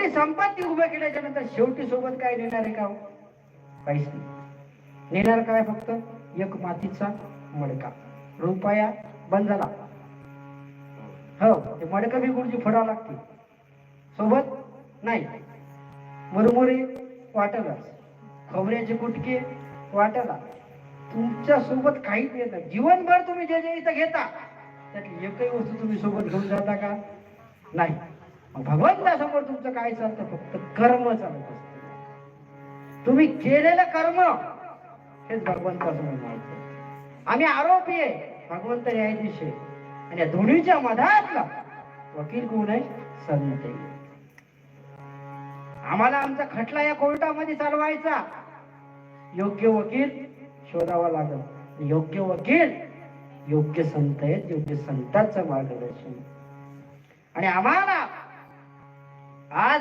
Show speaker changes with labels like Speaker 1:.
Speaker 1: एवढी संपत्ती उभं केल्याच्या नंतर शेवटी सोबत काय नेणार आहे का? काहीच नाही. नेणार काय? फक्त एक मातीचा मडका. रुपया बंद झाला. हो, ते मडकं बी गुरुजी फोडावं लागते, सोबत नाही. मुरमुरे वाटला, खोबऱ्याचे गुटके वाटला, तुमच्या सोबत काहीच येत नाही. जीवनभर तुम्ही जे जे इथं घेता त्यातली एकही वस्तू तुम्ही सोबत घेऊन जाता का? नाही. मग भगवंतासमोर तुमचं काय चालतं? फक्त कर्म चालत असतं. तुम्ही केलेलं कर्म हेच भगवंतासमोर माहिती. आम्ही आरोपी आहे, भगवंत न्यायाधीश आहे, आणि या दोन्हीच्या मधातला वकील कोण आहे? संत. आम्हाला आमचा खटला या कोर्टामध्ये चालवायचा, योग्य वकील शोधावा लागत. योग्य वकील योग्य संत आहेत, योग्य संतांचं मार्गदर्शन. आणि आम्हाला आज